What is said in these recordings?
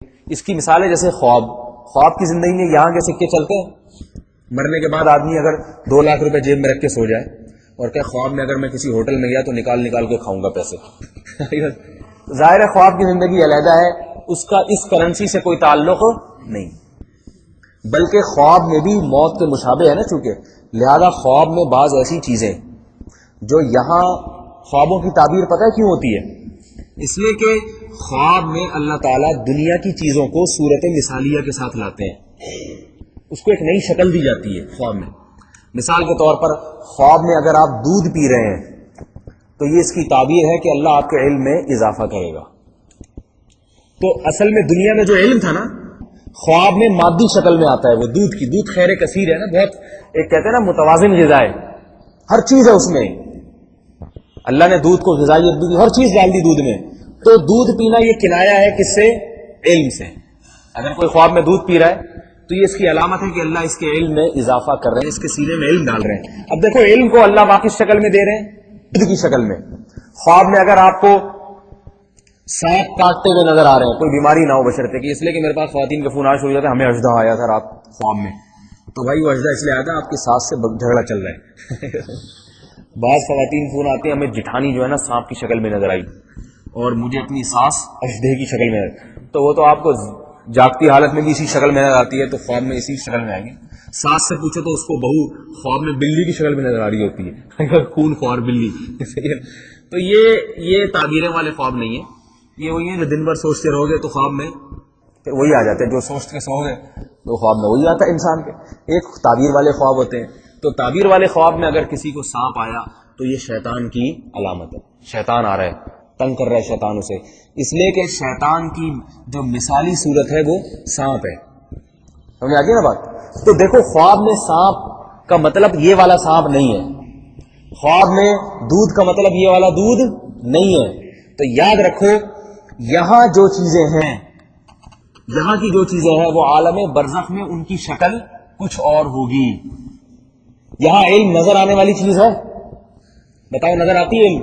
اس کی مثال ہے جیسے خواب کی زندگی میں یہاں کے سکے چلتے ہیں، مرنے کے بعد آدمی اگر 2 لاکھ روپے جیب میں رکھ کے سو جائے اور کہ خواب میں اگر میں کسی ہوٹل میں گیا تو نکال کے کھاؤں گا پیسے ظاہر ہے خواب کی زندگی علیحدہ ہے، اس کا اس کرنسی سے کوئی تعلق نہیں، بلکہ خواب میں بھی موت کے مشابہ ہے نا، چونکہ لہذا خواب میں بعض ایسی چیزیں جو یہاں خوابوں کی تعبیر پتہ کیوں ہوتی ہے؟ اس لیے کہ خواب میں اللہ تعالیٰ دنیا کی چیزوں کو صورت مثالیہ کے ساتھ لاتے ہیں، اس کو ایک نئی شکل دی جاتی ہے خواب میں۔ مثال کے طور پر خواب میں اگر آپ دودھ پی رہے ہیں تو یہ اس کی تعبیر ہے کہ اللہ آپ کے علم میں اضافہ کرے گا۔ تو اصل میں دنیا میں جو علم تھا نا، خواب میں مادی شکل میں آتا ہے، وہ دودھ خیر کثیر ہے نا، بہت ایک کہتے ہیں نا متوازن غذا ہے، ہر چیز ہے اس میں، اللہ نے دودھ کو غذائیت دی، ہر چیز ڈال دی دودھ میں۔ تو دودھ پینا یہ کنایا ہے کس سے؟ علم سے۔ اگر کوئی خواب میں دودھ پی رہا ہے تو یہ اس کی علامت ہے کہ اللہ اس کے علم میں اضافہ کر رہے ہیں، اس کے سینے میں علم ڈال رہے ہیں۔ اب دیکھو علم کو اللہ واقعی شکل میں دے رہے ہیں، دودھ کی شکل میں۔ خواب میں اگر آپ کو سانپ کاٹتے ہوئے نظر آ رہے ہیں، کوئی بیماری نہ ہو بشرطے کہ، اس لیے کہ میرے پاس خواتین کا فون آج ہو جاتا ہے ہمیں اژدھا آیا تھا رات خواب میں، تو بھائی وہ اژدھا اس لیے آیا تھا آپ کی ساس سے جھگڑا چل رہا ہے بعض خواتین فون آتی ہیں ہمیں جٹھانی جو ہے نا سانپ کی شکل میں نظر آئی اور مجھے اپنی ساس اژدھے کی شکل میں، تو وہ تو آپ کو جاگتی حالت میں بھی اسی شکل میں نظر آتی ہے، تو خواب میں اسی شکل میں آئیں گے۔ ساس سے پوچھو تو اس کو بہو خواب میں بلی کی شکل میں نظر آ رہی ہوتی ہے خون خوار بلی تو یہ تعبیریں والے خواب نہیں ہیں، یہ وہی ہیں جو دن بھر سوچتے رہو گے تو خواب میں وہی آ جاتے ہیں، جو سوچ کے سو گئے تو خواب میں وہی آتا ہے انسان کے۔ ایک تعبیر والے خواب ہوتے ہیں، تو تعبیر والے خواب میں اگر کسی کو سانپ آیا تو یہ شیطان کی علامت ہے، شیطان آ رہا ہے، تنگ کر رہا ہے شیطان اسے، اس لیے کہ شیطان کی جو مثالی صورت ہے وہ سانپ ہے۔ سمجھ آ گئی نا بات؟ تو دیکھو خواب میں سانپ کا مطلب یہ والا سانپ نہیں ہے، خواب میں دودھ کا مطلب یہ والا دودھ نہیں ہے۔ تو یاد رکھو یہاں جو چیزیں ہیں، یہاں کی جو چیزیں ہیں وہ عالم برزخ میں ان کی شکل کچھ اور ہوگی۔ یہاں علم نظر آنے والی چیز ہے، بتاؤ نظر آتی ہے؟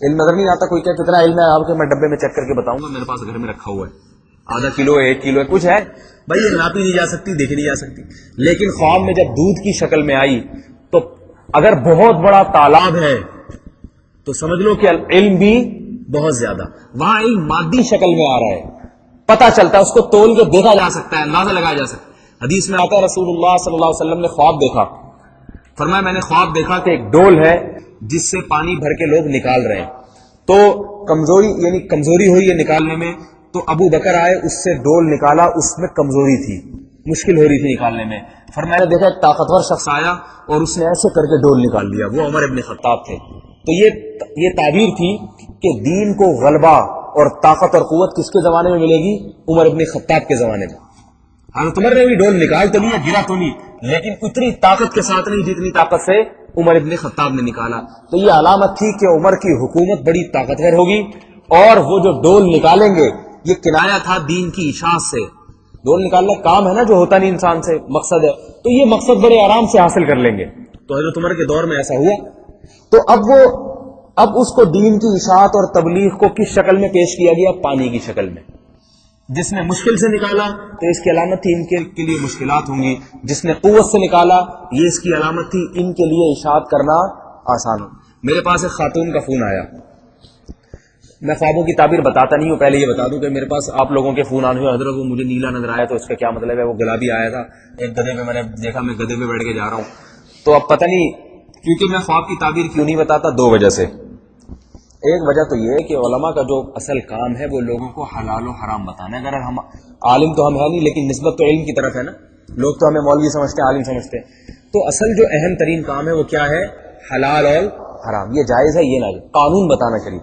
علم نظر نہیں آتا؟ کوئی کہ کتنا علم ہے آپ کے، میں ڈبے میں چیک کر کے بتاؤں گا، میرے پاس گھر میں رکھا ہوا ہے، آدھا کلو 1 کلو ہے، کچھ ہے بھائی، یہ ناپی نہیں جا سکتی، دیکھی نہیں جا سکتی۔ لیکن خواب میں جب دودھ کی شکل میں آئی تو اگر بہت بڑا تالاب ہے تو سمجھ لو کہ علم بھی بہت زیادہ، وہاں علم مادی شکل میں آ رہا ہے، پتہ چلتا ہے، اس کو تول کے دیکھا جا سکتا ہے، اندازہ لگایا جا سکتا ہے۔ حدیث میں آتا ہے رسول اللہ صلی اللہ علیہ وسلم نے خواب دیکھا، فرمایا میں نے خواب دیکھا کہ ایک ڈول ہے جس سے پانی بھر کے لوگ نکال رہے ہیں، تو کمزوری ہوئی ہے نکالنے میں، تو ابو بکر آئے، اس سے ڈول نکالا، اس میں کمزوری تھی، مشکل ہو رہی تھی نکالنے میں، فرمایا دیکھا ایک طاقتور شخص آیا اور اس نے ایسے کر کے ڈول نکال لیا، وہ عمر ابن خطاب تھے۔ تو یہ تعبیر تھی کہ دین کو غلبہ اور طاقت اور قوت کس کے زمانے میں ملے گی؟ عمر ابن خطاب کے زمانے میں۔ حضرت عمر نے بھی ڈول نکال تو لیا، گرا تو نہیں، لیکن اتنی طاقت کے ساتھ نہیں جتنی طاقت سے عمر ابن خطاب نے نکالا۔ تو یہ علامت تھی کہ عمر کی حکومت بڑی طاقتور ہوگی، اور وہ جو ڈول نکالیں گے یہ کنایا تھا دین کی اشاعت سے۔ ڈول نکالنا کام ہے نا جو ہوتا نہیں انسان سے، مقصد ہے، تو یہ مقصد بڑے آرام سے حاصل کر لیں گے۔ تو حضرت عمر کے دور میں ایسا ہوا، تو اب اس کو دین کی اشاعت اور تبلیغ کو کس شکل میں پیش کیا گیا؟ پانی کی شکل میں۔ جس نے مشکل سے نکالا تو اس کی علامت تھی ان کے لیے مشکلات ہوں گی، جس نے قوت سے نکالا یہ اس کی علامت تھی ان کے لیے اشاعت کرنا آسان ہو۔ میرے پاس ایک خاتون کا فون آیا، میں خوابوں کی تعبیر بتاتا نہیں ہوں، پہلے یہ بتا دوں کہ میرے پاس آپ لوگوں کے فون آنے ہوئے، حضرت وہ مجھے نیلا نظر آیا تو اس کا کیا مطلب ہے؟ وہ گلابی آیا تھا، ایک گدھے پہ میں نے دیکھا، میں گدھے پہ بیٹھ کے جا رہا ہوں، تو اب پتہ نہیں، کیونکہ میں خواب کی تعبیر کیوں نہیں بتاتا؟ 2 وجہ سے۔ ایک وجہ تو یہ ہے کہ علماء کا جو اصل کام ہے وہ لوگوں کو حلال و حرام بتانا ہے۔ اگر ہم عالم تو ہم ہے نہیں، لیکن نسبت تو علم کی طرف ہے نا، لوگ تو ہمیں مولوی سمجھتے ہیں، عالم سمجھتے ہیں، تو اصل جو اہم ترین کام ہے وہ کیا ہے؟ حلال اور حرام، یہ جائز ہے یہ ناجائز، قانون بتانا شریف۔